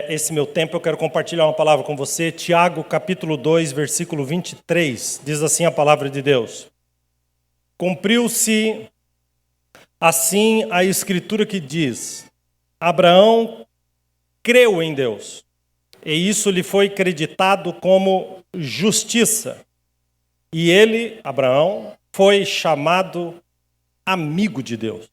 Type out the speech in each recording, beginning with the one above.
esse meu tempo, eu quero compartilhar uma palavra com você. Tiago, capítulo 2, versículo 23, diz assim a palavra de Deus. Cumpriu-se assim a escritura que diz: Abraão creu em Deus, e isso lhe foi creditado como justiça. E ele, Abraão, foi chamado amigo de Deus.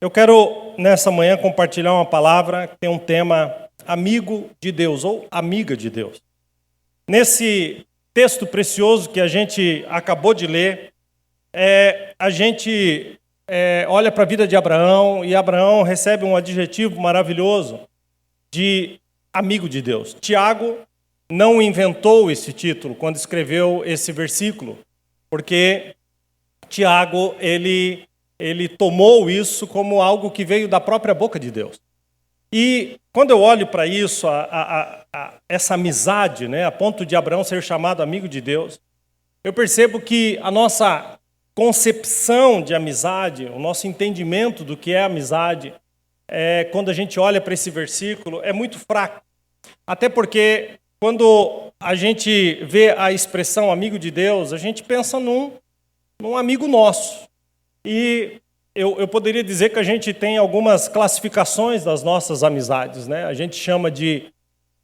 Eu quero, nessa manhã, compartilhar uma palavra que tem um tema amigo de Deus, ou amiga de Deus. Nesse texto precioso que a gente acabou de ler, a gente olha para a vida de Abraão, e Abraão recebe um adjetivo maravilhoso de amigo de Deus. Tiago não inventou esse título quando escreveu esse versículo, porque Tiago, ele tomou isso como algo que veio da própria boca de Deus. E quando eu olho para isso, essa amizade, né, a ponto de Abraão ser chamado amigo de Deus, eu percebo que a nossa concepção de amizade, o nosso entendimento do que é amizade, quando a gente olha para esse versículo, é muito fraco. Até porque quando a gente vê a expressão amigo de Deus, a gente pensa num amigo nosso. E eu poderia dizer que a gente tem algumas classificações das nossas amizades, né? A gente chama de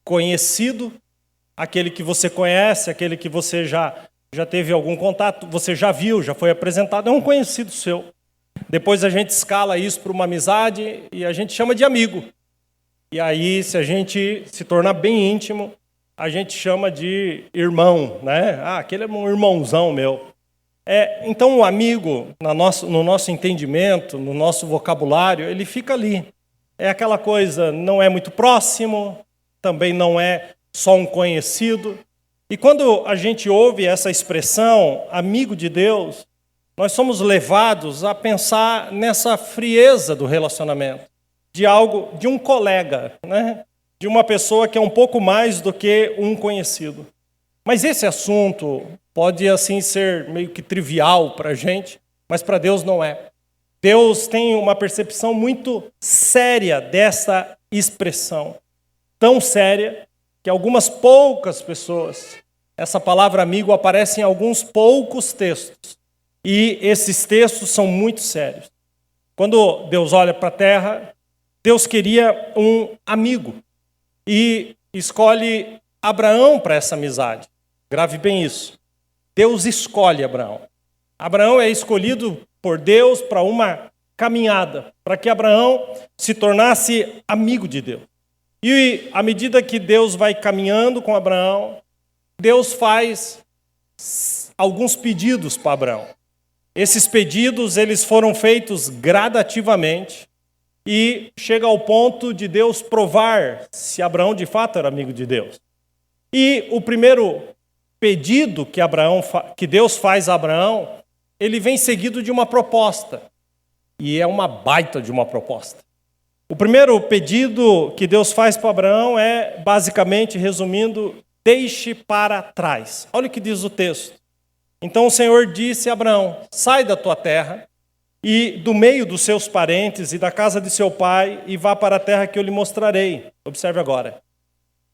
conhecido, aquele que você conhece, aquele que você já teve algum contato, você já viu, já foi apresentado, é um conhecido seu. Depois a gente escala isso para uma amizade e a gente chama de amigo. E aí, se a gente se tornar bem íntimo, a gente chama de irmão, né? Aquele é um irmãozão meu. Então, o amigo, no nosso entendimento, no nosso vocabulário, ele fica ali. É aquela coisa, não é muito próximo, também não é só um conhecido. E quando a gente ouve essa expressão, amigo de Deus, nós somos levados a pensar nessa frieza do relacionamento, de um colega, né? De uma pessoa que é um pouco mais do que um conhecido. Mas esse assunto pode assim ser meio que trivial para a gente, mas para Deus não é. Deus tem uma percepção muito séria dessa expressão. Tão séria que algumas poucas pessoas, essa palavra amigo aparece em alguns poucos textos. E esses textos são muito sérios. Quando Deus olha para a terra, Deus queria um amigo e escolhe Abraão para essa amizade. Grave bem isso. Deus escolhe Abraão. Abraão é escolhido por Deus para uma caminhada, para que Abraão se tornasse amigo de Deus. E à medida que Deus vai caminhando com Abraão, Deus faz alguns pedidos para Abraão. Esses pedidos, eles foram feitos gradativamente e chega ao ponto de Deus provar se Abraão de fato era amigo de Deus. E o primeiro pedido que Deus faz a Abraão, ele vem seguido de uma proposta. E é uma baita de uma proposta. O primeiro pedido que Deus faz para Abraão é, basicamente, resumindo, deixe para trás. Olha o que diz o texto. Então o Senhor disse a Abraão, sai da tua terra e do meio dos seus parentes e da casa de seu pai e vá para a terra que eu lhe mostrarei. Observe agora.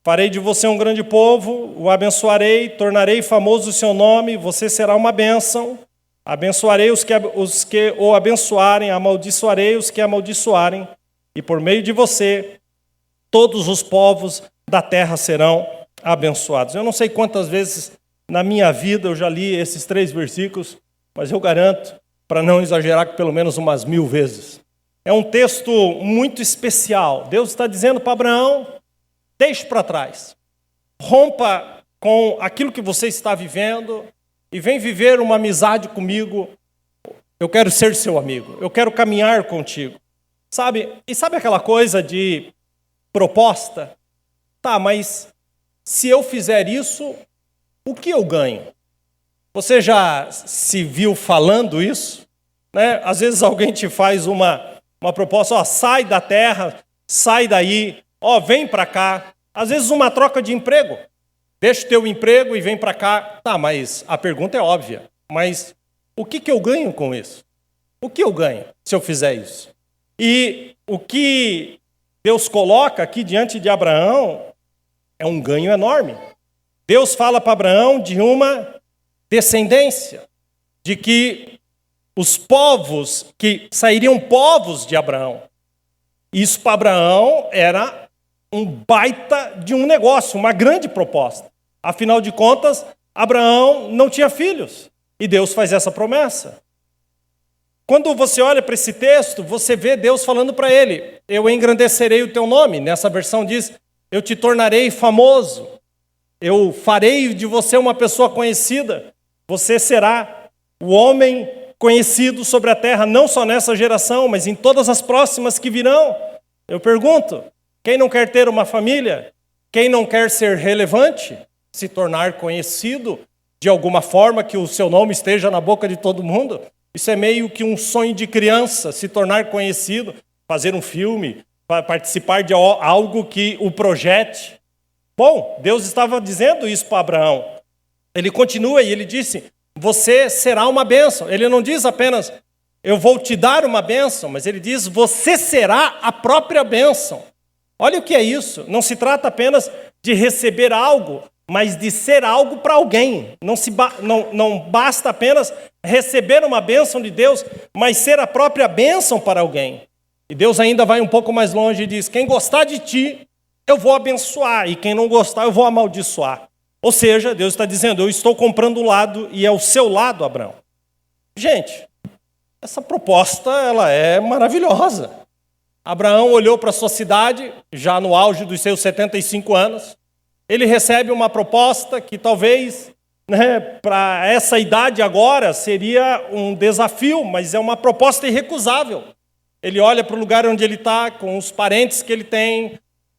Farei de você um grande povo, o abençoarei, tornarei famoso o seu nome, você será uma bênção. Abençoarei os que o abençoarem, amaldiçoarei os que amaldiçoarem, e por meio de você, todos os povos da terra serão abençoados. Eu não sei quantas vezes na minha vida eu já li esses 3 versículos, mas eu garanto, para não exagerar, que pelo menos umas 1000 vezes. É um texto muito especial. Deus está dizendo para Abraão, deixe para trás. Rompa com aquilo que você está vivendo e vem viver uma amizade comigo. Eu quero ser seu amigo. Eu quero caminhar contigo. Sabe? E sabe aquela coisa de proposta? Tá, mas se eu fizer isso, o que eu ganho? Você já se viu falando isso? Né? Às vezes alguém te faz uma proposta, sai da terra, sai daí, vem para cá. Às vezes uma troca de emprego. Deixa o teu emprego e vem para cá. Tá, mas a pergunta é óbvia. Mas o que eu ganho com isso? O que eu ganho se eu fizer isso? E o que Deus coloca aqui diante de Abraão é um ganho enorme. Deus fala para Abraão de uma descendência, de que os povos, que sairiam povos de Abraão. Isso para Abraão era um baita de um negócio, uma grande proposta. Afinal de contas, Abraão não tinha filhos, e Deus faz essa promessa. Quando você olha para esse texto, você vê Deus falando para ele: eu engrandecerei o teu nome. Nessa versão diz: eu te tornarei famoso. Eu farei de você uma pessoa conhecida. Você será o homem conhecido sobre a terra, não só nessa geração, mas em todas as próximas que virão. Eu pergunto, quem não quer ter uma família? Quem não quer ser relevante? Se tornar conhecido de alguma forma, que o seu nome esteja na boca de todo mundo? Isso é meio que um sonho de criança, se tornar conhecido, fazer um filme, participar de algo que o projete. Bom, Deus estava dizendo isso para Abraão. Ele continua e ele disse: você será uma bênção. Ele não diz apenas: eu vou te dar uma bênção, mas ele diz: você será a própria bênção. Olha o que é isso. Não se trata apenas de receber algo, mas de ser algo para alguém. Não basta apenas receber uma bênção de Deus, mas ser a própria bênção para alguém. E Deus ainda vai um pouco mais longe e diz: quem gostar de ti, eu vou abençoar, e quem não gostar, eu vou amaldiçoar. Ou seja, Deus está dizendo: eu estou comprando um lado, e é o seu lado, Abraão. Gente, essa proposta ela é maravilhosa. Abraão olhou para a sua cidade, já no auge dos seus 75 anos. Ele recebe uma proposta que talvez, para essa idade agora, seria um desafio, mas é uma proposta irrecusável. Ele olha para o lugar onde ele está, com os parentes que ele tem,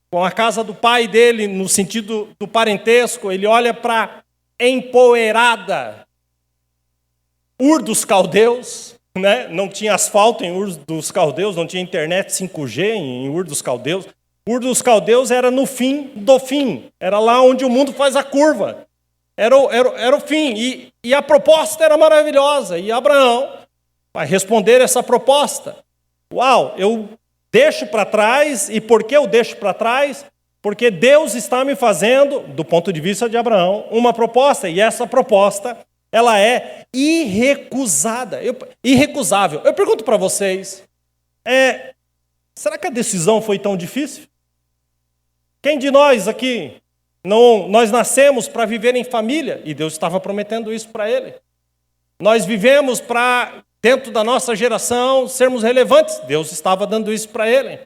com a casa do pai dele, no sentido do parentesco. Ele olha para empoeirada Ur dos Caldeus, não tinha asfalto em Ur dos Caldeus, não tinha internet 5G em Ur dos Caldeus. Ur dos Caldeus era no fim do fim, era lá onde o mundo faz a curva, era o fim, e a proposta era maravilhosa, e Abraão vai responder essa proposta. Uau, eu deixo para trás, e por que eu deixo para trás? Porque Deus está me fazendo, do ponto de vista de Abraão, uma proposta, e essa proposta, ela é irrecusável. Eu pergunto para vocês, será que a decisão foi tão difícil? Quem de nós aqui, nós nascemos para viver em família, e Deus estava prometendo isso para ele. Nós vivemos para, dentro da nossa geração, sermos relevantes, Deus estava dando isso para ele.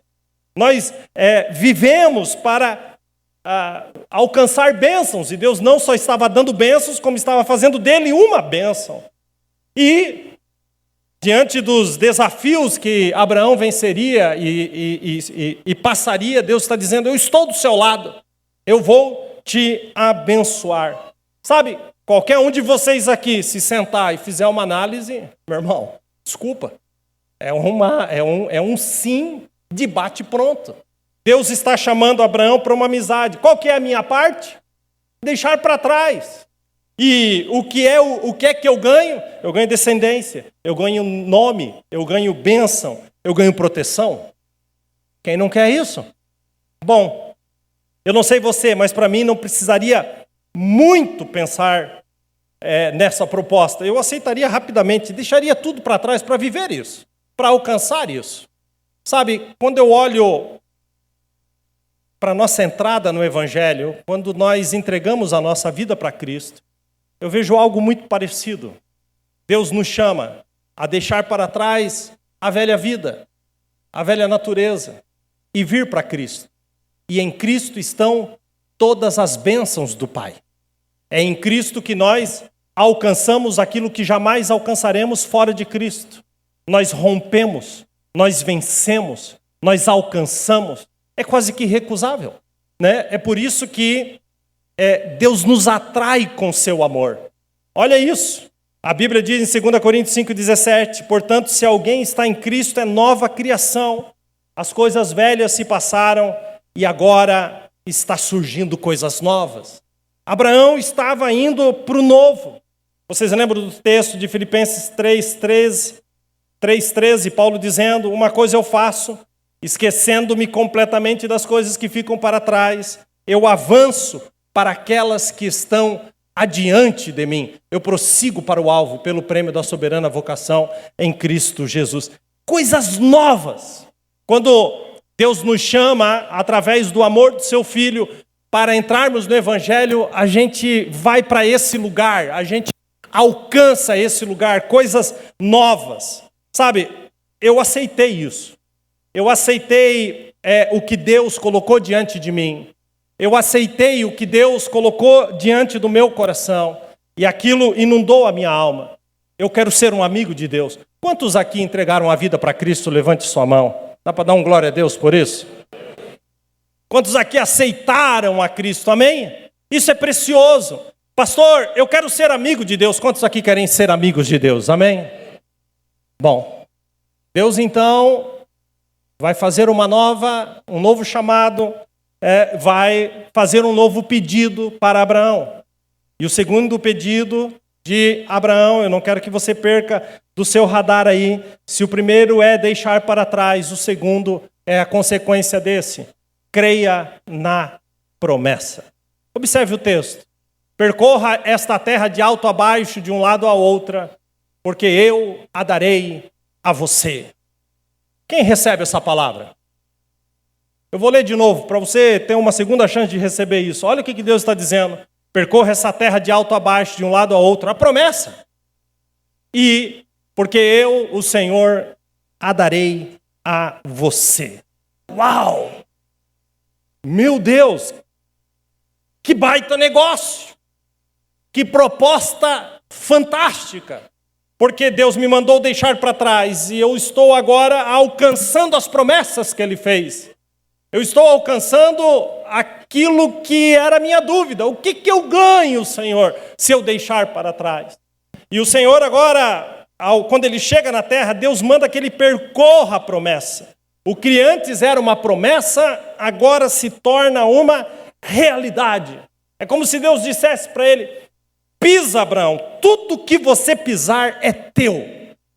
Nós vivemos para alcançar bênçãos, e Deus não só estava dando bênçãos, como estava fazendo dele uma bênção. E diante dos desafios que Abraão venceria e passaria, Deus está dizendo: eu estou do seu lado, eu vou te abençoar. Sabe, qualquer um de vocês aqui se sentar e fizer uma análise, meu irmão, desculpa, é um sim de bate-pronto. Deus está chamando Abraão para uma amizade. Qual que é a minha parte? Deixar para trás. E o que é que eu ganho? Eu ganho descendência, eu ganho nome, eu ganho bênção, eu ganho proteção. Quem não quer isso? Bom, eu não sei você, mas para mim não precisaria muito pensar nessa proposta. Eu aceitaria rapidamente, deixaria tudo para trás para viver isso, para alcançar isso. Sabe, quando eu olho para a nossa entrada no Evangelho, quando nós entregamos a nossa vida para Cristo, eu vejo algo muito parecido. Deus nos chama a deixar para trás a velha vida, a velha natureza, e vir para Cristo. E em Cristo estão todas as bênçãos do Pai. É em Cristo que nós alcançamos aquilo que jamais alcançaremos fora de Cristo. Nós rompemos, nós vencemos, nós alcançamos. É quase que irrecusável, É por isso que Deus nos atrai com seu amor. Olha isso. A Bíblia diz em 2 Coríntios 5,17: portanto, se alguém está em Cristo, é nova criação. As coisas velhas se passaram e agora está surgindo coisas novas. Abraão estava indo para o novo. Vocês lembram do texto de Filipenses 3,13? 3,13, Paulo dizendo: uma coisa eu faço, esquecendo-me completamente das coisas que ficam para trás, eu avanço para aquelas que estão adiante de mim. Eu prossigo para o alvo, pelo prêmio da soberana vocação em Cristo Jesus. Coisas novas. Quando Deus nos chama, através do amor do seu Filho, para entrarmos no Evangelho, a gente vai para esse lugar, a gente alcança esse lugar, coisas novas. Sabe, eu aceitei isso. Eu aceitei o que Deus colocou diante de mim. Eu aceitei o que Deus colocou diante do meu coração. E aquilo inundou a minha alma. Eu quero ser um amigo de Deus. Quantos aqui entregaram a vida para Cristo? Levante sua mão. Dá para dar um glória a Deus por isso? Quantos aqui aceitaram a Cristo? Amém? Isso é precioso. Pastor, eu quero ser amigo de Deus. Quantos aqui querem ser amigos de Deus? Amém? Bom, Deus então vai fazer um novo chamado, vai fazer um novo pedido para Abraão. E o segundo pedido de Abraão, eu não quero que você perca do seu radar aí, se o primeiro é deixar para trás, o segundo é a consequência desse. Creia na promessa. Observe o texto. Percorra esta terra de alto a baixo, de um lado a outra, porque eu a darei a você. Quem recebe essa palavra? Eu vou ler de novo, para você ter uma segunda chance de receber isso. Olha o que Deus está dizendo. Percorra essa terra de alto a baixo, de um lado a outro. A promessa. E porque eu, o Senhor, a darei a você. Uau! Meu Deus! Que baita negócio! Que proposta fantástica! Porque Deus me mandou deixar para trás e eu estou agora alcançando as promessas que Ele fez. Eu estou alcançando aquilo que era a minha dúvida. O que eu ganho, Senhor, se eu deixar para trás? E o Senhor agora, quando Ele chega na terra, Deus manda que Ele percorra a promessa. O que antes era uma promessa, agora se torna uma realidade. É como se Deus dissesse para ele: pisa, Abraão, tudo que você pisar é teu.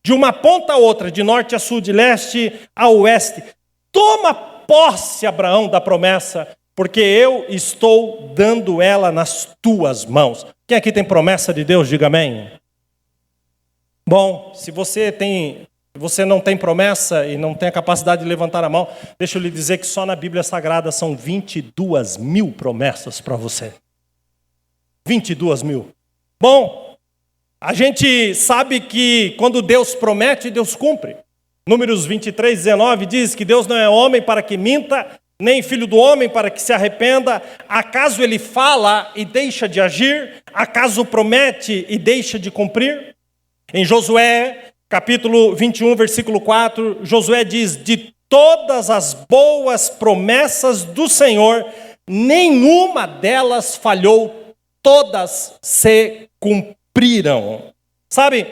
De uma ponta a outra, de norte a sul, de leste a oeste. Toma posse, Abraão, da promessa, porque eu estou dando ela nas tuas mãos. Quem aqui tem promessa de Deus, diga amém. Bom, se você não tem promessa e não tem a capacidade de levantar a mão, deixa eu lhe dizer que só na Bíblia Sagrada são 22 mil promessas para você. 22 mil. Bom, a gente sabe que quando Deus promete, Deus cumpre. Números 23, 19 diz que Deus não é homem para que minta, nem filho do homem para que se arrependa. Acaso Ele fala e deixa de agir? Acaso promete e deixa de cumprir? Em Josué, capítulo 21, versículo 4, Josué diz: de todas as boas promessas do Senhor, nenhuma delas falhou, todas se cumpriram. Sabe,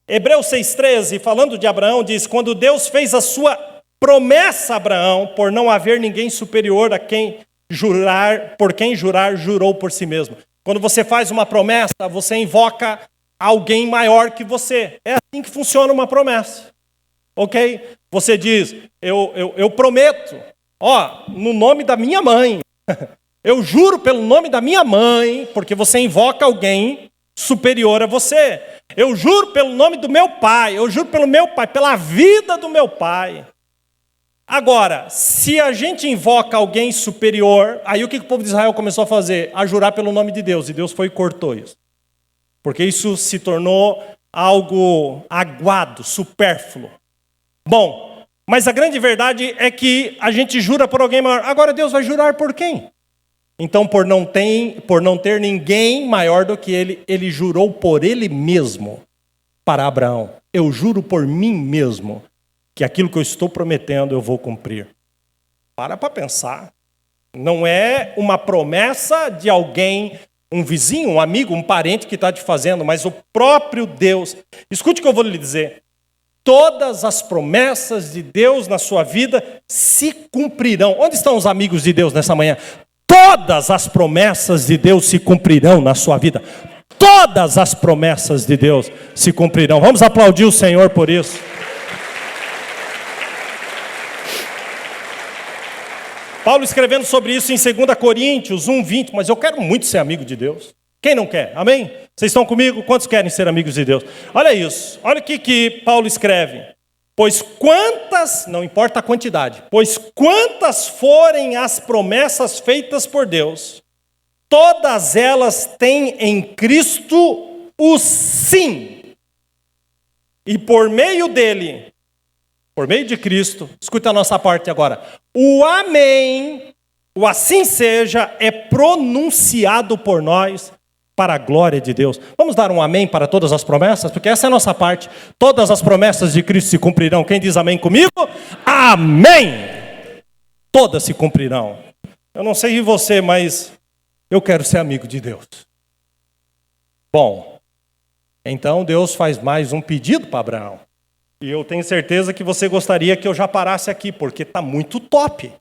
Hebreus 6,13, falando de Abraão, diz: quando Deus fez a sua promessa a Abraão, por não haver ninguém superior a quem jurar, por quem jurar, jurou por si mesmo. Quando você faz uma promessa, você invoca alguém maior que você. É assim que funciona uma promessa. Ok? Você diz: eu prometo, no nome da minha mãe. Eu juro pelo nome da minha mãe, porque você invoca alguém superior a você. Eu juro pelo nome do meu pai, eu juro pelo meu pai, pela vida do meu pai. Agora, se a gente invoca alguém superior, aí o que o povo de Israel começou a fazer? A jurar pelo nome de Deus, e Deus foi e cortou isso. Porque isso se tornou algo aguado, supérfluo. Bom, mas a grande verdade é que a gente jura por alguém maior. Agora Deus vai jurar por quem? Então, por não ter ninguém maior do que ele, ele jurou por ele mesmo para Abraão. Eu juro por mim mesmo que aquilo que eu estou prometendo eu vou cumprir. Para pensar. Não é uma promessa de alguém, um vizinho, um amigo, um parente que está te fazendo, mas o próprio Deus. Escute o que eu vou lhe dizer. Todas as promessas de Deus na sua vida se cumprirão. Onde estão os amigos de Deus nessa manhã? Todas as promessas de Deus se cumprirão na sua vida. Todas as promessas de Deus se cumprirão. Vamos aplaudir o Senhor por isso. Paulo escrevendo sobre isso em 2 Coríntios 1:20, mas eu quero muito ser amigo de Deus. Quem não quer? Amém? Vocês estão comigo? Quantos querem ser amigos de Deus? Olha isso, olha o que Paulo escreve. Pois quantas, não importa a quantidade, pois quantas forem as promessas feitas por Deus, todas elas têm em Cristo o sim. E por meio dele, por meio de Cristo, escuta a nossa parte agora, o amém, o assim seja, é pronunciado por nós para a glória de Deus. Vamos dar um amém para todas as promessas? Porque essa é a nossa parte. Todas as promessas de Cristo se cumprirão. Quem diz amém comigo? Amém! Todas se cumprirão. Eu não sei de você, mas eu quero ser amigo de Deus. Bom, então Deus faz mais um pedido para Abraão. E eu tenho certeza que você gostaria que eu já parasse aqui, porque está muito top.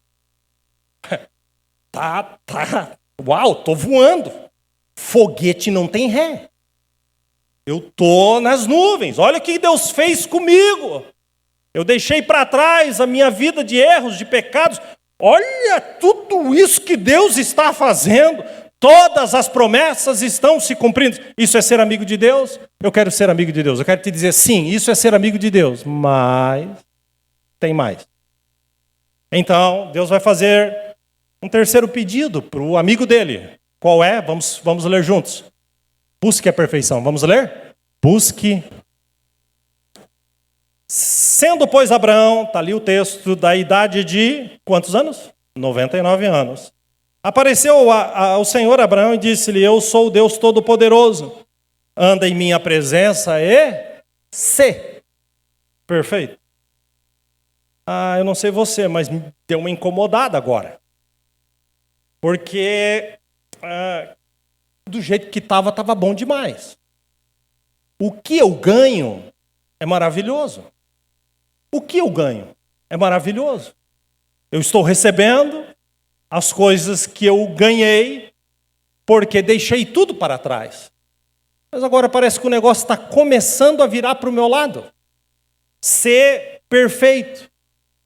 Uau, estou voando. Foguete não tem ré. Eu estou nas nuvens. Olha o que Deus fez comigo. Eu deixei para trás a minha vida de erros, de pecados. Olha tudo isso que Deus está fazendo. Todas as promessas estão se cumprindo. Isso é ser amigo de Deus? Eu quero ser amigo de Deus. Eu quero te dizer, sim, isso é ser amigo de Deus. Mas tem mais. Então, Deus vai fazer um terceiro pedido para o amigo dele. Qual é? Vamos ler juntos. Busque a perfeição. Vamos ler? Busque. Sendo, pois, Abraão, está ali o texto, da idade de quantos anos? 99 anos. Apareceu ao Senhor Abraão e disse-lhe, eu sou o Deus Todo-Poderoso. Anda em minha presença e sê perfeito. Eu não sei você, mas me deu uma incomodada agora. Porque do jeito que estava bom demais. O que eu ganho é maravilhoso. O que eu ganho é maravilhoso. Eu estou recebendo as coisas que eu ganhei porque deixei tudo para trás. Mas agora parece que o negócio está começando a virar para o meu lado. Ser perfeito.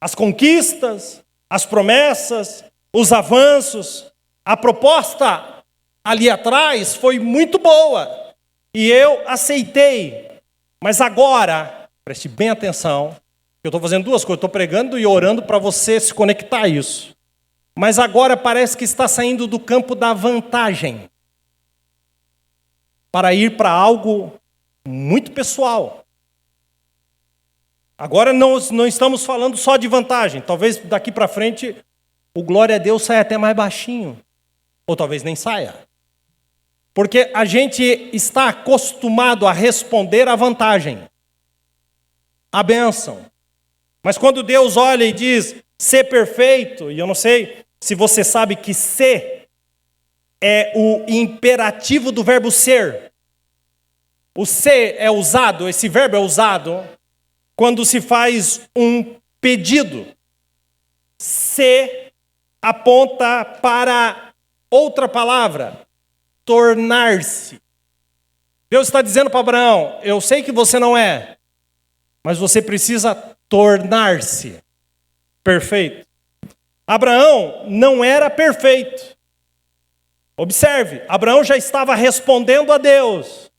As conquistas, as promessas, os avanços, a proposta ali atrás foi muito boa. E eu aceitei. Mas agora, preste bem atenção, eu estou fazendo duas coisas. Estou pregando e orando para você se conectar a isso. Mas agora parece que está saindo do campo da vantagem para ir para algo muito pessoal. Agora não estamos falando só de vantagem. Talvez daqui para frente o glória a Deus saia até mais baixinho. Ou talvez nem saia. Porque a gente está acostumado a responder à vantagem, à bênção. Mas quando Deus olha e diz, ser perfeito, e eu não sei se você sabe que ser é o imperativo do verbo ser. O ser é usado, esse verbo é usado quando se faz um pedido. Ser aponta para outra palavra, tornar-se. Deus está dizendo para Abraão, eu sei que você não é, mas você precisa tornar-se perfeito. Abraão não era perfeito. Observe, Abraão já estava respondendo a Deus,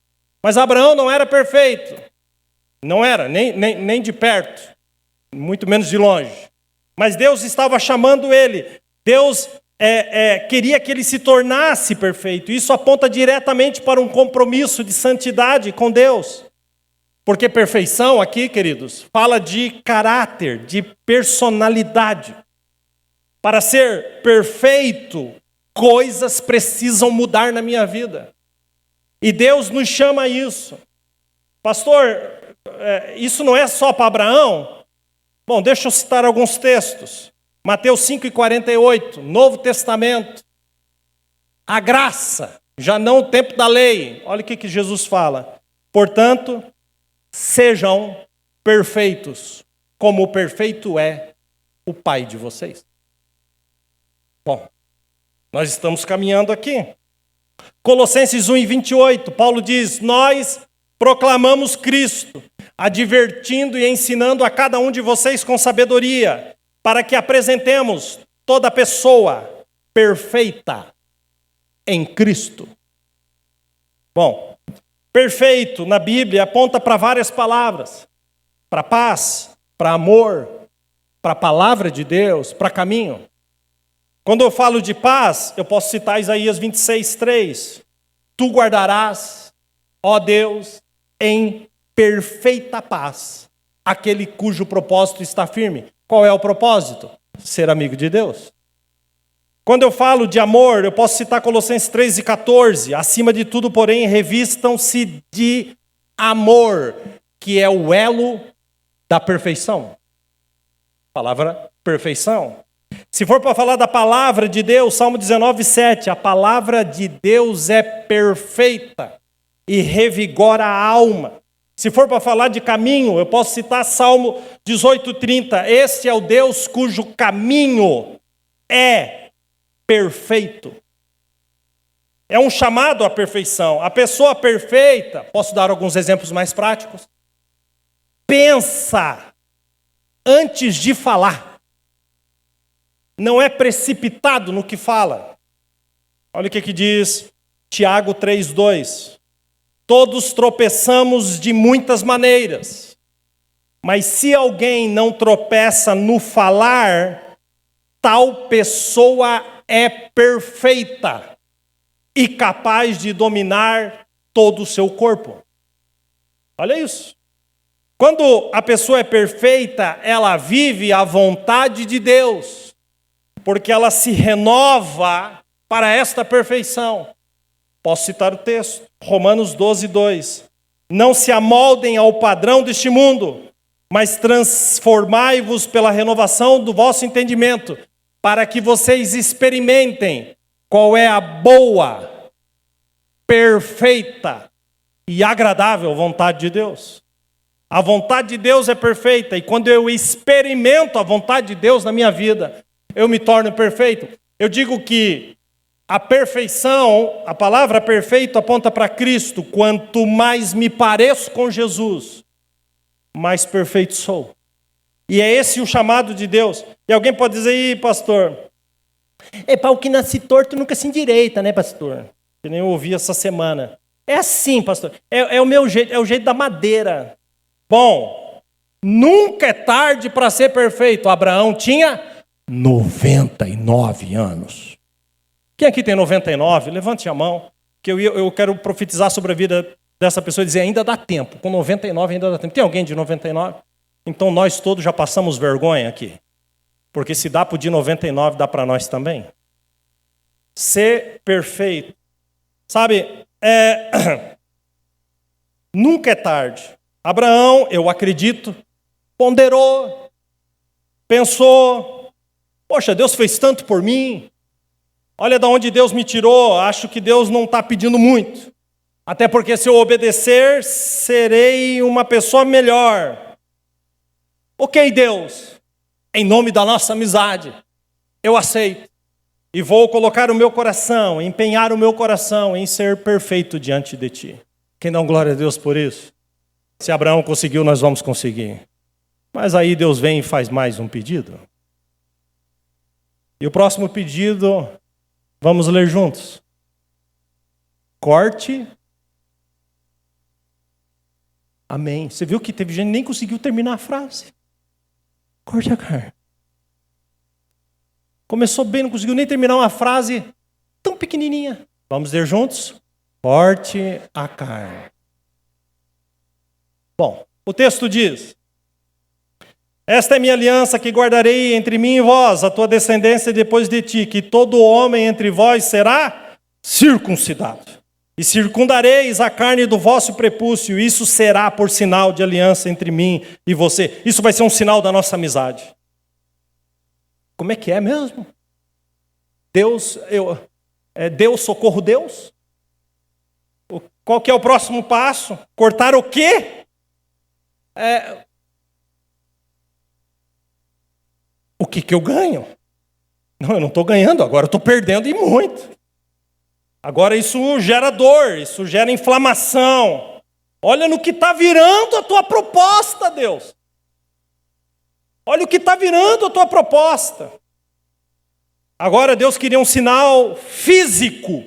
mas Abraão não era perfeito. Não era, nem de perto, muito menos de longe. Mas Deus estava chamando ele. Deus queria que ele se tornasse perfeito. Isso aponta diretamente para um compromisso de santidade com Deus. Porque perfeição aqui, queridos, fala de caráter, de personalidade. Para ser perfeito, coisas precisam mudar na minha vida. E Deus nos chama a isso. Pastor, isso não é só para Abraão? Bom, deixa eu citar alguns textos. Mateus 5:48, Novo Testamento. A graça, já não o tempo da lei. Olha o que Jesus fala. Portanto, sejam perfeitos, como o perfeito é o Pai de vocês. Bom, nós estamos caminhando aqui. Colossenses 1:28, Paulo diz, nós proclamamos Cristo, advertindo e ensinando a cada um de vocês com sabedoria, para que apresentemos toda pessoa perfeita em Cristo. Bom, perfeito na Bíblia aponta para várias palavras. Para paz, para amor, para a palavra de Deus, para caminho. Quando eu falo de paz, eu posso citar Isaías 26:3. Tu guardarás, ó Deus, em perfeita paz, aquele cujo propósito está firme. Qual é o propósito? Ser amigo de Deus. Quando eu falo de amor, eu posso citar Colossenses 3:14. Acima de tudo, porém, revistam-se de amor, que é o elo da perfeição. Palavra perfeição. Se for para falar da palavra de Deus, Salmo 19:7, a palavra de Deus é perfeita e revigora a alma. Se for para falar de caminho, eu posso citar Salmo 18:30. Este é o Deus cujo caminho é perfeito. É um chamado à perfeição. A pessoa perfeita, posso dar alguns exemplos mais práticos? Pensa antes de falar. Não é precipitado no que fala. Olha o que diz Tiago 3:2. Todos tropeçamos de muitas maneiras, mas se alguém não tropeça no falar, tal pessoa é perfeita e capaz de dominar todo o seu corpo. Olha isso. Quando a pessoa é perfeita, ela vive a vontade de Deus, porque ela se renova para esta perfeição. Posso citar o texto, Romanos 12:2. Não se amoldem ao padrão deste mundo, mas transformai-vos pela renovação do vosso entendimento, para que vocês experimentem qual é a boa, perfeita e agradável vontade de Deus. A vontade de Deus é perfeita, e quando eu experimento a vontade de Deus na minha vida, eu me torno perfeito. Eu digo que a perfeição, a palavra perfeito aponta para Cristo. Quanto mais me pareço com Jesus, mais perfeito sou. E é esse o chamado de Deus. E alguém pode dizer, ih, pastor, para o que nasce torto nunca se endireita, né, pastor? Que nem eu ouvi essa semana. É assim, pastor, é o meu jeito, é o jeito da madeira. Bom, nunca é tarde para ser perfeito. Abraão tinha 99 anos. Quem aqui tem 99? Levante a mão, que eu quero profetizar sobre a vida dessa pessoa e dizer, ainda dá tempo. Com 99 ainda dá tempo. Tem alguém de 99? Então nós todos já passamos vergonha aqui. Porque se dá para o de 99, dá para nós também. Ser perfeito. Sabe, nunca é tarde. Abraão, eu acredito, ponderou, pensou, poxa, Deus fez tanto por mim. Olha de onde Deus me tirou, acho que Deus não está pedindo muito. Até porque se eu obedecer, serei uma pessoa melhor. Ok, Deus, em nome da nossa amizade, eu aceito. E vou colocar o meu coração, empenhar o meu coração em ser perfeito diante de Ti. Quem dá glória a Deus por isso? Se Abraão conseguiu, nós vamos conseguir. Mas aí Deus vem e faz mais um pedido. E o próximo pedido, vamos ler juntos. Corte. Amém. Você viu que teve gente que nem conseguiu terminar a frase. Corte a carne. Começou bem, não conseguiu nem terminar uma frase tão pequenininha. Vamos ler juntos? Corte a carne. Bom, o texto diz: esta é minha aliança que guardarei entre mim e vós, a tua descendência depois de ti, que todo homem entre vós será circuncidado. E circundareis a carne do vosso prepúcio, isso será por sinal de aliança entre mim e você. Isso vai ser um sinal da nossa amizade. Como é que é mesmo? Deus socorro Deus? Qual que é o próximo passo? Cortar o quê? O que eu ganho? Não, eu não estou ganhando, agora eu estou perdendo e muito. Agora isso gera dor, isso gera inflamação. Olha no que está virando a tua proposta, Deus. Olha o que está virando a tua proposta. Agora Deus queria um sinal físico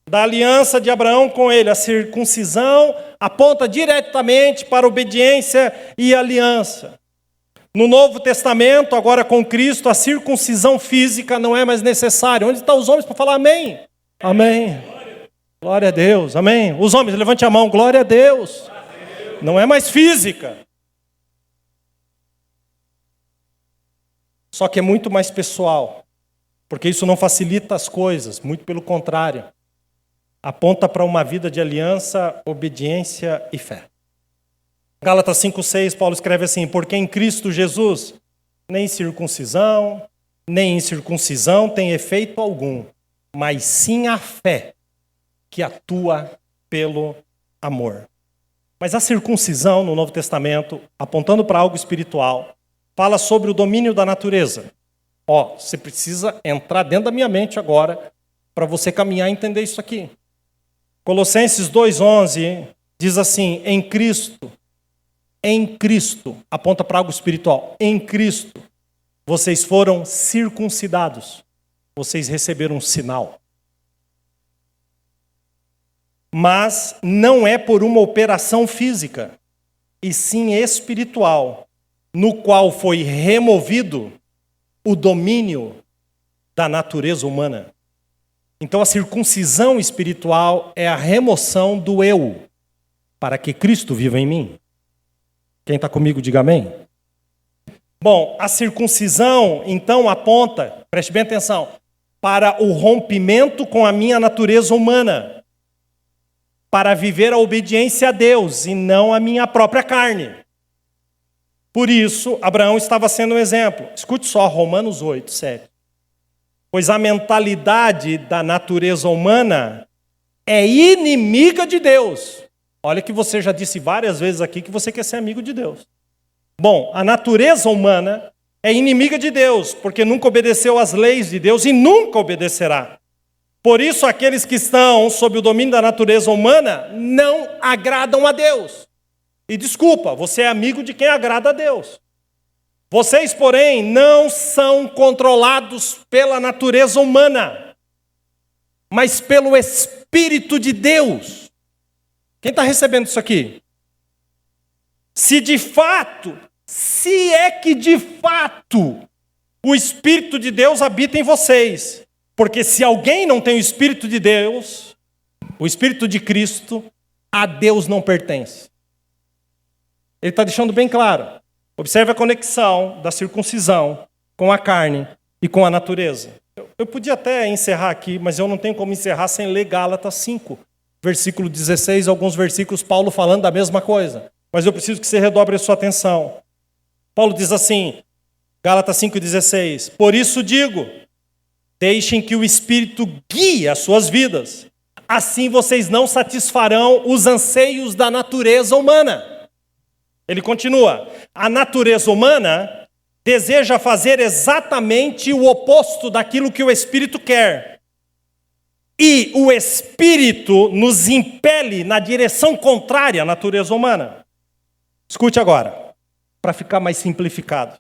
da aliança de Abraão com ele. A circuncisão aponta diretamente para a obediência e aliança. No Novo Testamento, agora com Cristo, a circuncisão física não é mais necessária. Onde estão os homens para falar amém? Amém. Glória a Deus, amém. Os homens, levante a mão, glória a Deus. Não é mais física. Só que é muito mais pessoal. Porque isso não facilita as coisas, muito pelo contrário. Aponta para uma vida de aliança, obediência e fé. Gálatas 5,6, Paulo escreve assim: porque em Cristo Jesus, nem circuncisão, nem incircuncisão tem efeito algum, mas sim a fé que atua pelo amor. Mas a circuncisão no Novo Testamento, apontando para algo espiritual, fala sobre o domínio da natureza. Você precisa entrar dentro da minha mente agora para você caminhar e entender isso aqui. Colossenses 2,11 diz assim: em Cristo, aponta para algo espiritual. Em Cristo, vocês foram circuncidados. Vocês receberam um sinal. Mas não é por uma operação física, e sim espiritual, no qual foi removido o domínio da natureza humana. Então a circuncisão espiritual é a remoção do eu, para que Cristo viva em mim. Quem está comigo, diga amém. Bom, a circuncisão, então, aponta, preste bem atenção, para o rompimento com a minha natureza humana, para viver a obediência a Deus e não a minha própria carne. Por isso, Abraão estava sendo um exemplo. Escute só, Romanos 8, 7. Pois a mentalidade da natureza humana é inimiga de Deus. Olha que você já disse várias vezes aqui que você quer ser amigo de Deus. Bom, a natureza humana é inimiga de Deus, porque nunca obedeceu às leis de Deus e nunca obedecerá. Por isso, aqueles que estão sob o domínio da natureza humana não agradam a Deus. E desculpa, você é amigo de quem agrada a Deus. Vocês, porém, não são controlados pela natureza humana, mas pelo Espírito de Deus. Quem está recebendo isso aqui? Se é que de fato o Espírito de Deus habita em vocês. Porque se alguém não tem o Espírito de Deus, o Espírito de Cristo, a Deus não pertence. Ele está deixando bem claro. Observe a conexão da circuncisão com a carne e com a natureza. Eu podia até encerrar aqui, mas eu não tenho como encerrar sem ler Gálatas 5, versículo 16, alguns versículos, Paulo falando da mesma coisa. Mas eu preciso que você redobre a sua atenção. Paulo diz assim, Gálatas 5,16, por isso digo, deixem que o Espírito guie as suas vidas. Assim vocês não satisfarão os anseios da natureza humana. Ele continua, a natureza humana deseja fazer exatamente o oposto daquilo que o Espírito quer. E o Espírito nos impele na direção contrária à natureza humana. Escute agora, para ficar mais simplificado.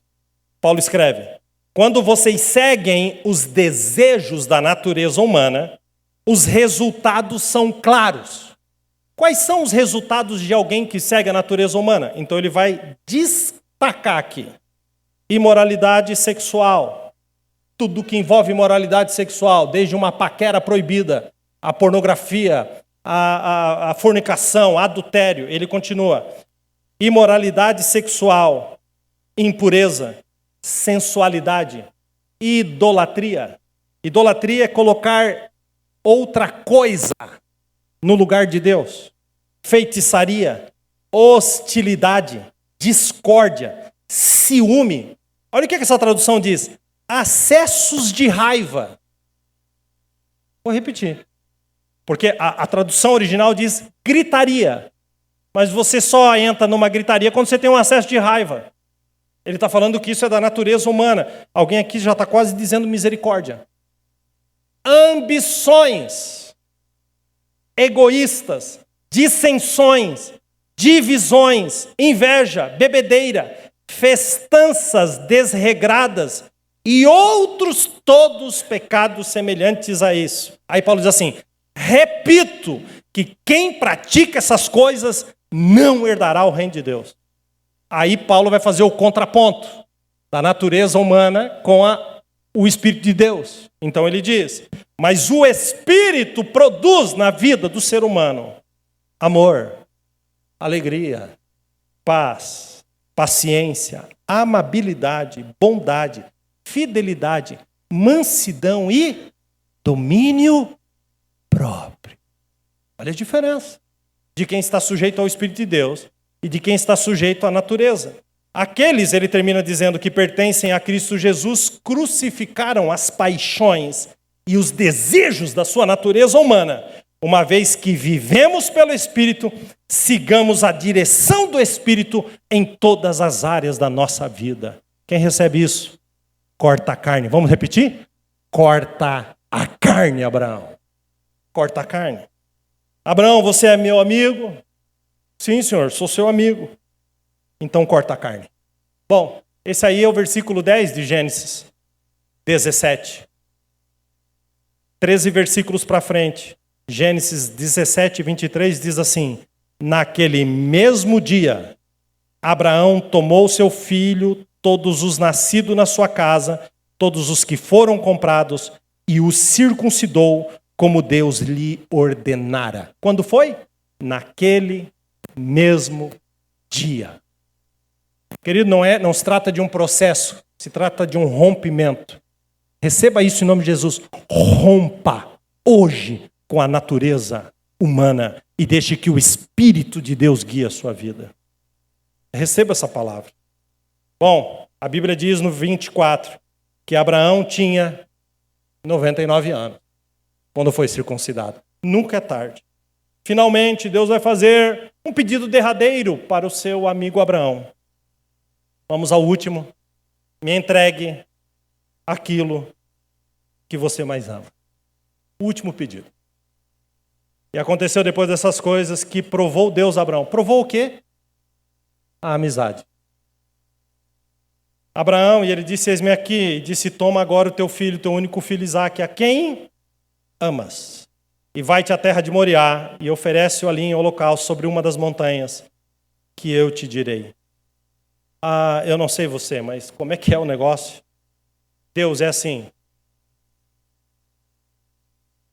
Paulo escreve, quando vocês seguem os desejos da natureza humana, os resultados são claros. Quais são os resultados de alguém que segue a natureza humana? Então ele vai destacar aqui. Imoralidade sexual. Tudo que envolve imoralidade sexual, desde uma paquera proibida, a pornografia, a fornicação, adultério. Ele continua. Imoralidade sexual, impureza, sensualidade, idolatria. Idolatria é colocar outra coisa no lugar de Deus. Feitiçaria, hostilidade, discórdia, ciúme. Olha o que essa tradução diz. Acessos de raiva. Vou repetir. Porque a tradução original diz gritaria. Mas você só entra numa gritaria quando você tem um acesso de raiva. Ele está falando que isso é da natureza humana. Alguém aqui já está quase dizendo misericórdia. Ambições egoístas, dissensões, divisões, inveja, bebedeira, festanças desregradas e outros todos pecados semelhantes a isso. Aí Paulo diz assim: repito que quem pratica essas coisas não herdará o reino de Deus. Aí Paulo vai fazer o contraponto da natureza humana com o Espírito de Deus. Então ele diz: mas o Espírito produz na vida do ser humano amor, alegria, paz, paciência, amabilidade, bondade, fidelidade, mansidão e domínio próprio. Olha a diferença de quem está sujeito ao Espírito de Deus e de quem está sujeito à natureza. Aqueles, ele termina dizendo, que pertencem a Cristo Jesus, crucificaram as paixões e os desejos da sua natureza humana. Uma vez que vivemos pelo Espírito, sigamos a direção do Espírito em todas as áreas da nossa vida. Quem recebe isso? Corta a carne. Vamos repetir? Corta a carne, Abraão. Corta a carne. Abraão, você é meu amigo? Sim, senhor, sou seu amigo. Então corta a carne. Bom, esse aí é o versículo 10 de Gênesis 17. 13 versículos para frente. Gênesis 17, 23 diz assim: naquele mesmo dia, Abraão tomou seu filho, todos os nascidos na sua casa, todos os que foram comprados, e os circuncidou como Deus lhe ordenara. Quando foi? Naquele mesmo dia. Querido, não se trata de um processo, se trata de um rompimento. Receba isso em nome de Jesus. Rompa hoje com a natureza humana e deixe que o Espírito de Deus guie a sua vida. Receba essa palavra. Bom, a Bíblia diz no 24 que Abraão tinha 99 anos quando foi circuncidado. Nunca é tarde. Finalmente, Deus vai fazer um pedido derradeiro para o seu amigo Abraão. Vamos ao último. Me entregue aquilo que você mais ama. O último pedido. E aconteceu depois dessas coisas que provou Deus a Abraão. Provou o quê? A amizade. Abraão, e ele disse: eis-me aqui, e disse: toma agora o teu filho, teu único filho Isaque, a quem amas, e vai-te à terra de Moriá, e oferece-o ali em holocausto sobre uma das montanhas, que eu te direi. Eu não sei você, mas como é que é o negócio? Deus é assim.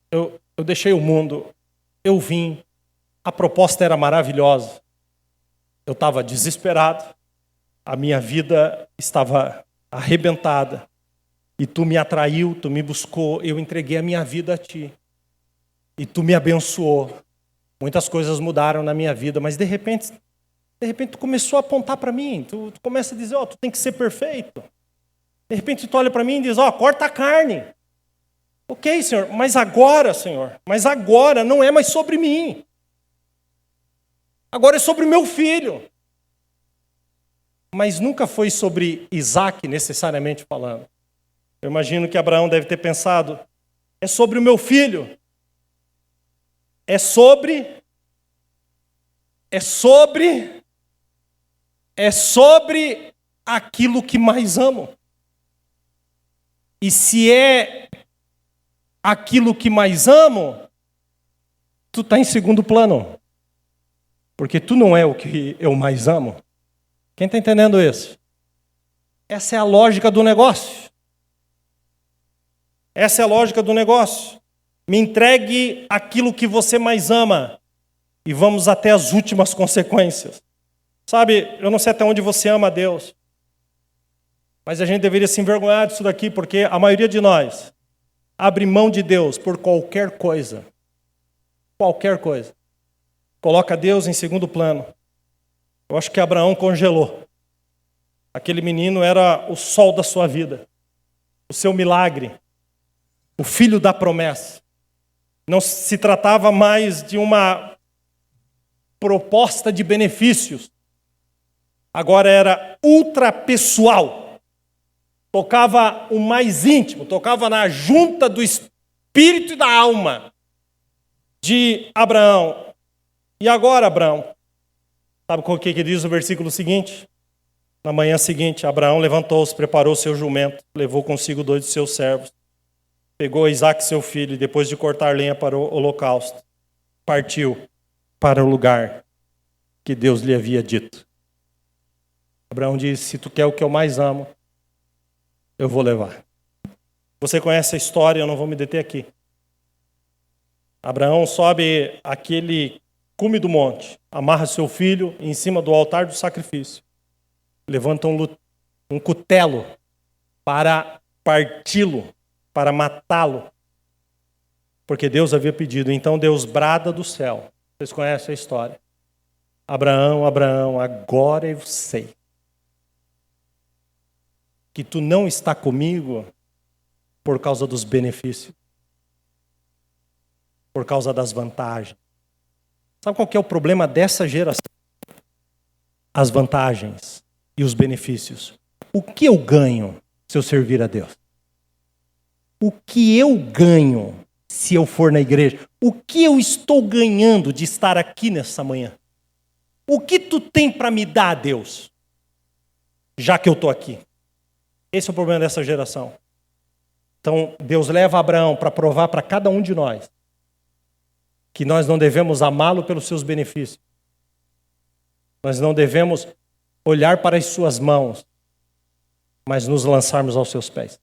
Eu deixei o mundo, eu vim, a proposta era maravilhosa, eu estava desesperado, a minha vida estava arrebentada, e tu me atraiu, tu me buscou, eu entreguei a minha vida a ti, e tu me abençoou. Muitas coisas mudaram na minha vida, mas de repente tu começou a apontar para mim, tu começa a dizer: tu tem que ser perfeito. De repente tu olha para mim e diz: corta a carne. Ok, Senhor, mas agora não é mais sobre mim. Agora é sobre o meu filho. Mas nunca foi sobre Isaque, necessariamente falando. Eu imagino que Abraão deve ter pensado: é sobre o meu filho. É sobre aquilo que mais amo. E se é aquilo que mais amo, tu está em segundo plano. Porque tu não é o que eu mais amo. Quem está entendendo isso? Essa é a lógica do negócio. Essa é a lógica do negócio. Me entregue aquilo que você mais ama. E vamos até as últimas consequências. Sabe, eu não sei até onde você ama a Deus. Mas a gente deveria se envergonhar disso daqui, porque a maioria de nós abre mão de Deus por qualquer coisa. Qualquer coisa. Coloca Deus em segundo plano. Eu acho que Abraão congelou. Aquele menino era o sol da sua vida. O seu milagre. O filho da promessa. Não se tratava mais de uma proposta de benefícios. Agora era ultrapessoal. Tocava o mais íntimo, tocava na junta do espírito e da alma de Abraão. E agora, Abraão, sabe o que diz o versículo seguinte? Na manhã seguinte, Abraão levantou-se, preparou seu jumento, levou consigo 2 de seus servos, pegou Isaque, seu filho, e depois de cortar lenha para o holocausto, partiu para o lugar que Deus lhe havia dito. Abraão disse: se tu quer o que eu mais amo, eu vou levar. Você conhece a história, eu não vou me deter aqui. Abraão sobe aquele cume do monte, amarra seu filho em cima do altar do sacrifício, levanta um cutelo para parti-lo, para matá-lo, porque Deus havia pedido. Então Deus brada do céu. Vocês conhecem a história. Abraão, Abraão, agora eu sei que tu não está comigo por causa dos benefícios, por causa das vantagens. Sabe qual que é o problema dessa geração? As vantagens e os benefícios. O que eu ganho se eu servir a Deus? O que eu ganho se eu for na igreja? O que eu estou ganhando de estar aqui nessa manhã? O que tu tem para me dar, Deus, já que eu estou aqui? Esse é o problema dessa geração. Então, Deus leva Abraão para provar para cada um de nós que nós não devemos amá-lo pelos seus benefícios. Nós não devemos olhar para as suas mãos, mas nos lançarmos aos seus pés.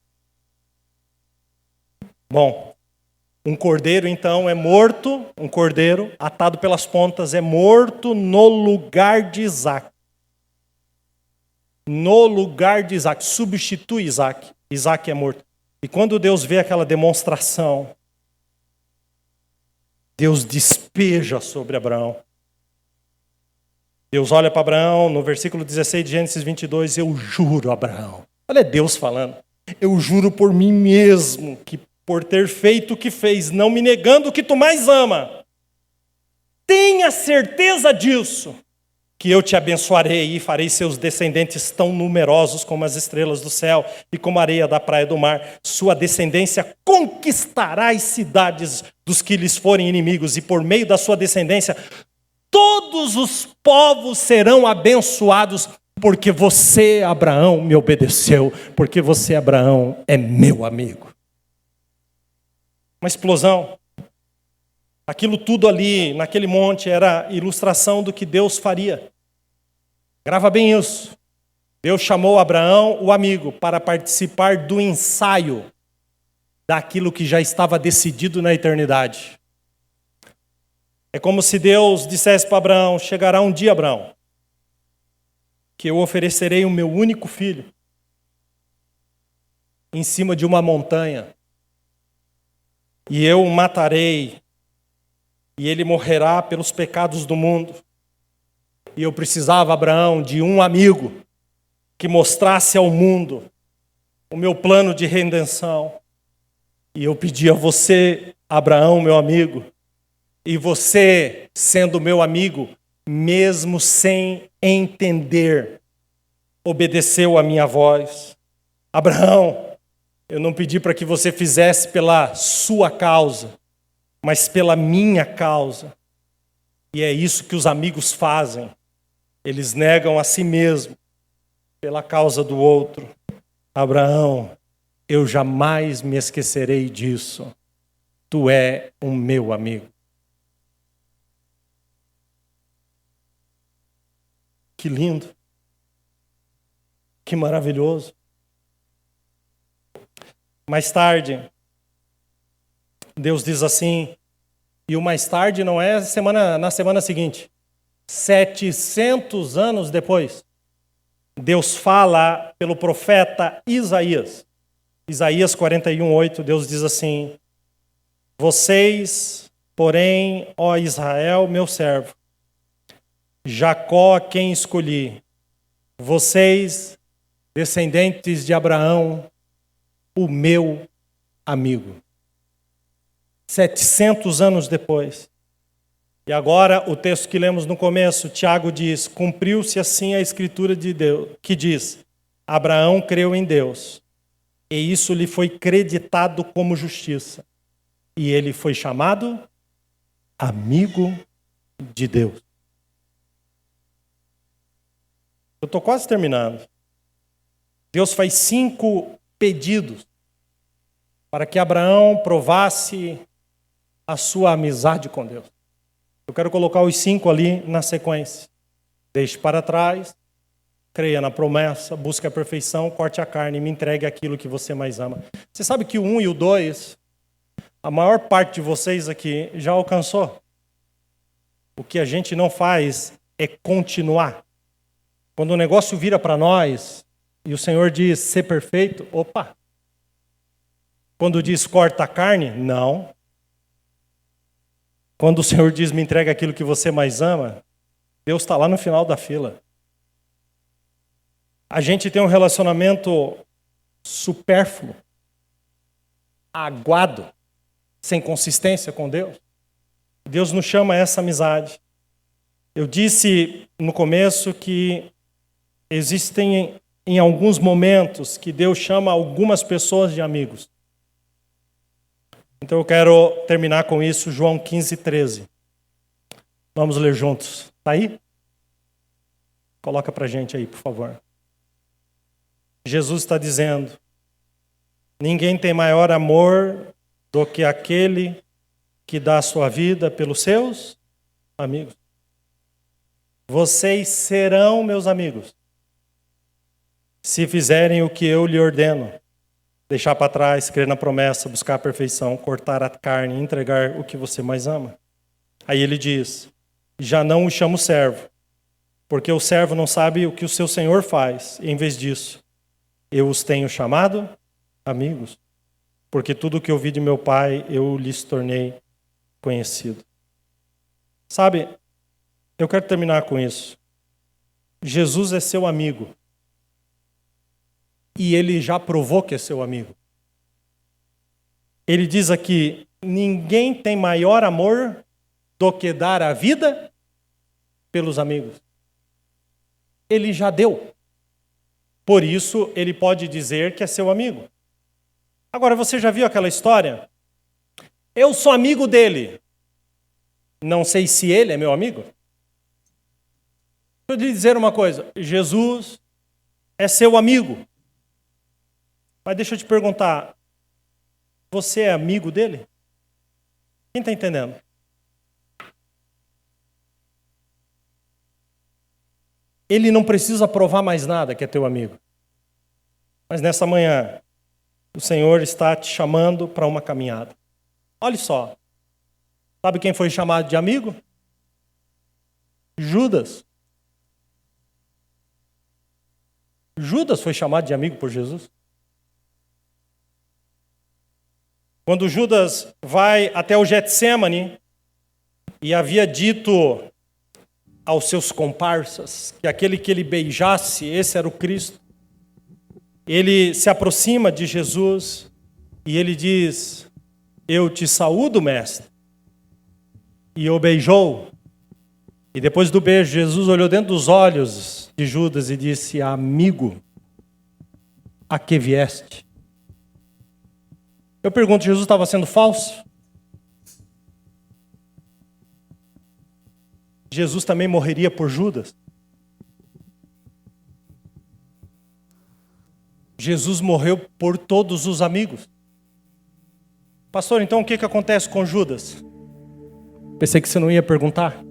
Bom, um cordeiro então é morto, um cordeiro atado pelas pontas é morto no lugar de Isaque. No lugar de Isaque, substitui Isaque. Isaque é morto. E quando Deus vê aquela demonstração, Deus despeja sobre Abraão. Deus olha para Abraão, no versículo 16 de Gênesis 22, eu juro, Abraão. Olha Deus falando. Eu juro por mim mesmo que por ter feito o que fez, não me negando o que tu mais ama, tenha certeza disso, que eu te abençoarei e farei seus descendentes tão numerosos como as estrelas do céu e como a areia da praia do mar. Sua descendência conquistará as cidades dos que lhes forem inimigos, e por meio da sua descendência todos os povos serão abençoados, porque você, Abraão, me obedeceu, porque você, Abraão, é meu amigo. Uma explosão. Aquilo tudo ali, naquele monte, era ilustração do que Deus faria. Grava bem isso. Deus chamou Abraão, o amigo, para participar do ensaio daquilo que já estava decidido na eternidade. É como se Deus dissesse para Abraão: chegará um dia, Abraão, que eu oferecerei o meu único filho em cima de uma montanha, e eu o matarei, e ele morrerá pelos pecados do mundo. E eu precisava, Abraão, de um amigo que mostrasse ao mundo o meu plano de redenção. E eu pedi a você, Abraão, meu amigo, e você, sendo meu amigo, mesmo sem entender, obedeceu a minha voz. Abraão, eu não pedi para que você fizesse pela sua causa, mas pela minha causa. E é isso que os amigos fazem. Eles negam a si mesmo pela causa do outro. Abraão, eu jamais me esquecerei disso. Tu é o meu amigo. Que lindo. Que maravilhoso. Mais tarde, Deus diz assim, e o mais tarde não é na semana seguinte. 700 anos depois, Deus fala pelo profeta Isaías. Isaías 41:8, Deus diz assim: vocês, porém, ó Israel, meu servo, Jacó, quem escolhi, vocês, descendentes de Abraão, o meu amigo. 700 anos depois. E agora, o texto que lemos no começo, Tiago diz: cumpriu-se assim a escritura de Deus, que diz: Abraão creu em Deus, e isso lhe foi creditado como justiça. E ele foi chamado amigo de Deus. Eu estou quase terminando. Deus faz 5 pedidos para que Abraão provasse a sua amizade com Deus. Eu quero colocar os 5 ali na sequência. Deixe para trás, creia na promessa, busque a perfeição, corte a carne e me entregue aquilo que você mais ama. Você sabe que o 1 e o 2, a maior parte de vocês aqui já alcançou. O que a gente não faz é continuar. Quando o negócio vira para nós e o Senhor diz ser perfeito, opa. Quando diz corta a carne, não. Quando o Senhor diz me entrega aquilo que você mais ama, Deus está lá no final da fila. A gente tem um relacionamento supérfluo, aguado, sem consistência com Deus. Deus nos chama a essa amizade. Eu disse no começo que existem em alguns momentos que Deus chama algumas pessoas de amigos. Então eu quero terminar com isso, João 15:13. Vamos ler juntos. Está aí? Coloca para a gente aí, por favor. Jesus está dizendo: ninguém tem maior amor do que aquele que dá a sua vida pelos seus amigos. Vocês serão meus amigos se fizerem o que eu lhe ordeno. Deixar para trás, crer na promessa, buscar a perfeição, cortar a carne e entregar o que você mais ama. Aí ele diz: já não o chamo servo, porque o servo não sabe o que o seu senhor faz. Em vez disso, eu os tenho chamado amigos, porque tudo o que ouvi de meu Pai eu lhes tornei conhecido. Sabe, eu quero terminar com isso. Jesus é seu amigo. E ele já provou que é seu amigo. Ele diz aqui: ninguém tem maior amor do que dar a vida pelos amigos. Ele já deu. Por isso, ele pode dizer que é seu amigo. Agora, você já viu aquela história? Eu sou amigo dele. Não sei se ele é meu amigo. Deixa eu lhe dizer uma coisa. Jesus é seu amigo. Mas deixa eu te perguntar, você é amigo dele? Quem está entendendo? Ele não precisa provar mais nada que é teu amigo. Mas nessa manhã, o Senhor está te chamando para uma caminhada. Olha só, sabe quem foi chamado de amigo? Judas. Judas foi chamado de amigo por Jesus. Quando Judas vai até o Getsêmani e havia dito aos seus comparsas que aquele que ele beijasse, esse era o Cristo, ele se aproxima de Jesus e ele diz: eu te saúdo, mestre. E o beijou. E depois do beijo, Jesus olhou dentro dos olhos de Judas e disse: amigo, a que vieste? Eu pergunto, Jesus estava sendo falso? Jesus também morreria por Judas? Jesus morreu por todos os amigos. Pastor, então o que acontece com Judas? Pensei que você não ia perguntar.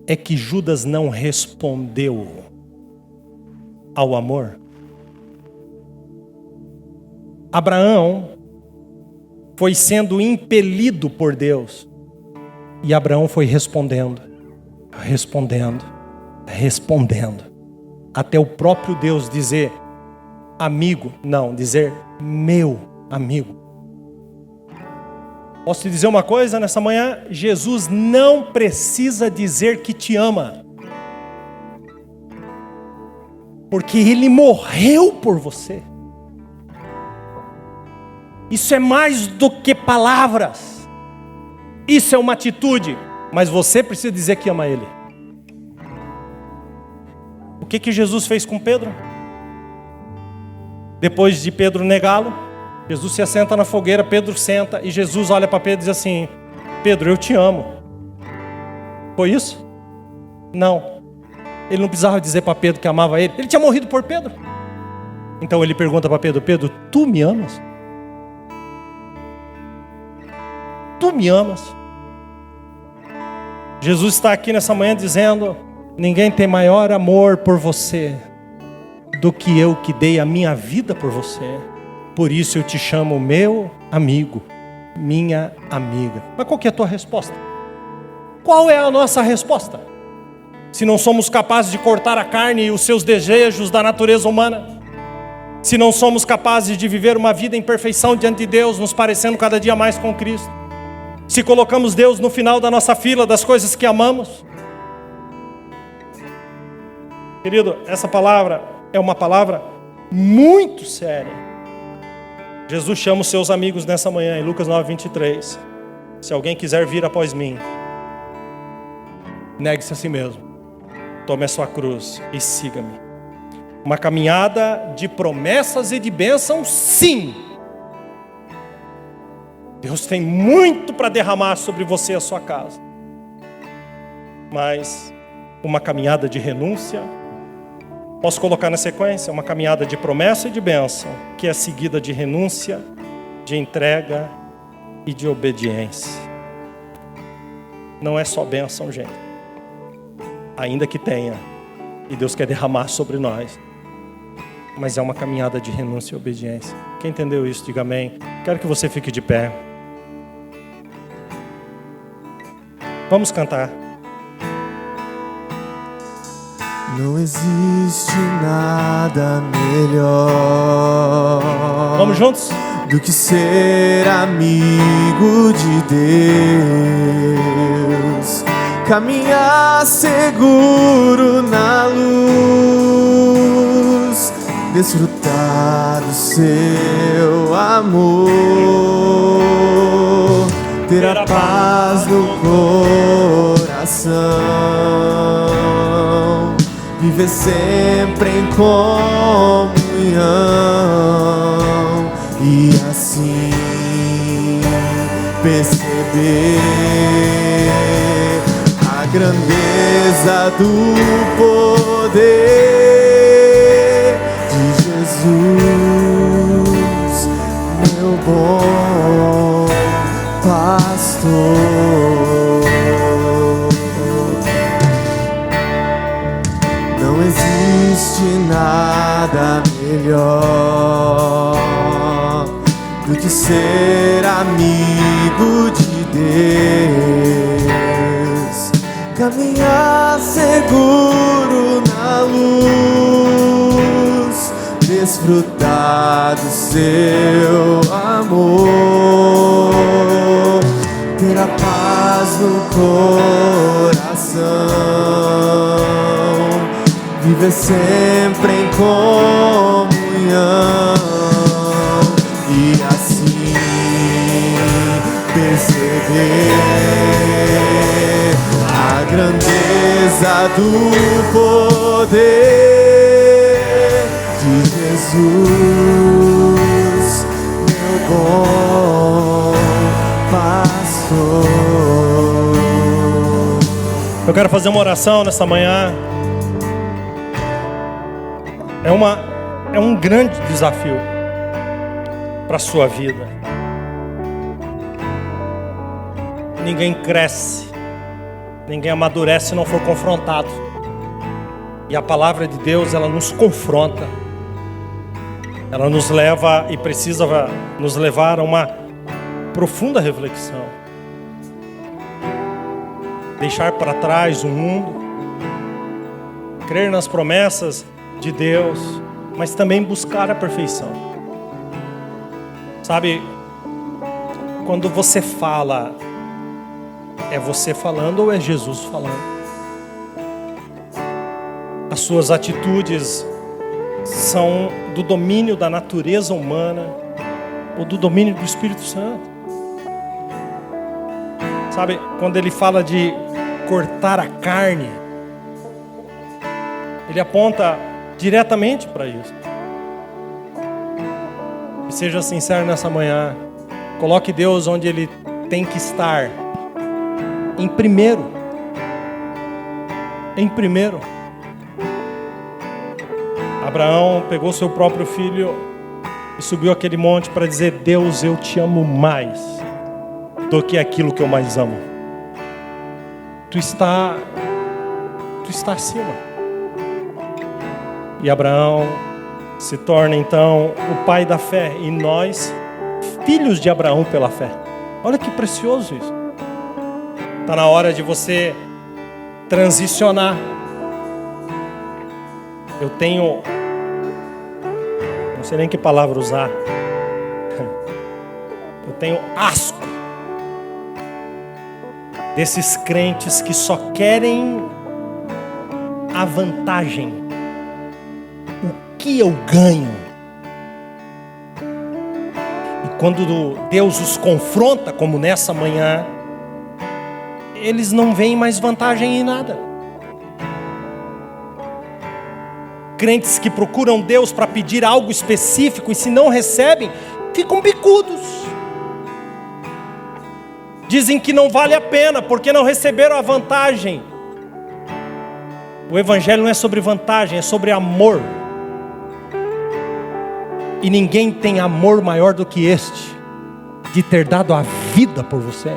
É que Judas não respondeu ao amor. Abraão foi sendo impelido por Deus. E Abraão foi respondendo. Até o próprio Deus dizer amigo, não, dizer meu amigo. Posso te dizer uma coisa nessa manhã? Jesus não precisa dizer que te ama. Porque Ele morreu por você. Isso é mais do que palavras. Isso é uma atitude. Mas você precisa dizer que ama Ele. O que Jesus fez com Pedro? Depois de Pedro negá-lo, Jesus se assenta na fogueira, Pedro senta e Jesus olha para Pedro e diz assim: Pedro, eu te amo. Foi isso? Não. Ele não precisava dizer para Pedro que amava ele. Ele tinha morrido por Pedro. Então ele pergunta para Pedro: Pedro, tu me amas? Tu me amas? Jesus está aqui nessa manhã dizendo: ninguém tem maior amor por você do que eu que dei a minha vida por você. Por isso eu te chamo meu amigo, minha amiga. Mas qual que é a tua resposta? Qual é a nossa resposta? Se não somos capazes de cortar a carne e os seus desejos da natureza humana, se não somos capazes de viver uma vida em perfeição diante de Deus, nos parecendo cada dia mais com Cristo, se colocamos Deus no final da nossa fila das coisas que amamos. Querido, essa palavra é uma palavra muito séria. Jesus chama os seus amigos nessa manhã, em Lucas 9:23. Se alguém quiser vir após mim, negue-se a si mesmo, tome a sua cruz e siga-me. Uma caminhada de promessas e de bênção, sim. Deus tem muito para derramar sobre você e a sua casa. Mas uma caminhada de renúncia, posso colocar na sequência, uma caminhada de promessa e de bênção, que é seguida de renúncia, de entrega e de obediência. Não é só bênção, gente. Ainda que tenha, e Deus quer derramar sobre nós, mas é uma caminhada de renúncia e obediência. Quem entendeu isso, diga amém. Quero que você fique de pé. Vamos cantar. Não existe nada melhor. Vamos juntos? Do que ser amigo de Deus, caminhar seguro na luz, desfrutar do seu amor, ter a paz no coração, viver sempre em comunhão e assim perceber a grandeza do poder de Jesus, meu bom pastor. Não existe nada melhor do que ser amigo de Deus, caminhar seguro na luz, desfrutar do seu amor, ter a paz no coração, viver sempre em comunhão e assim perceber a grandeza do poder de Jesus, meu bom pastor. Eu quero fazer uma oração nessa manhã. É um grande desafio para a sua vida. Ninguém cresce, ninguém amadurece se não for confrontado. E a palavra de Deus, ela nos confronta. Ela nos leva e precisa nos levar a uma profunda reflexão. Deixar para trás o mundo, crer nas promessas de Deus, mas também buscar a perfeição. Sabe, quando você fala, é você falando ou é Jesus falando? As suas atitudes são do domínio da natureza humana ou do domínio do Espírito Santo? Sabe, quando ele fala de cortar a carne, ele aponta diretamente para isso. E seja sincero nessa manhã. Coloque Deus onde Ele tem que estar. Em primeiro. Em primeiro. Abraão pegou seu próprio filho e subiu aquele monte para dizer: Deus, eu te amo mais do que aquilo que eu mais amo. Tu está acima. E Abraão se torna então o pai da fé, e nós, filhos de Abraão pela fé. Olha que precioso isso. Está na hora de você transicionar. Eu tenho, não sei nem que palavra usar, eu tenho asco desses crentes que só querem a vantagem, o que eu ganho. E quando Deus os confronta, como nessa manhã, eles não veem mais vantagem em nada. Crentes que procuram Deus para pedir algo específico e se não recebem, ficam bicudos. Dizem que não vale a pena porque não receberam a vantagem. O Evangelho não é sobre vantagem, é sobre amor. E ninguém tem amor maior do que este, de ter dado a vida por você.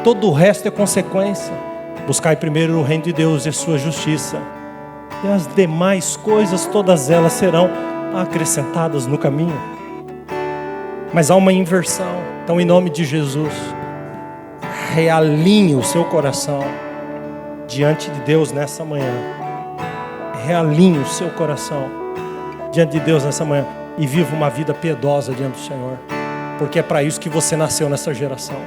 Todo o resto é consequência. Buscai primeiro o reino de Deus e a sua justiça, e as demais coisas, todas elas serão acrescentadas no caminho. Mas há uma inversão. Então, em nome de Jesus, realinhe o seu coração diante de Deus nessa manhã. Realinhe o seu coração diante de Deus nessa manhã e viva uma vida piedosa diante do Senhor, porque é para isso que você nasceu nessa geração.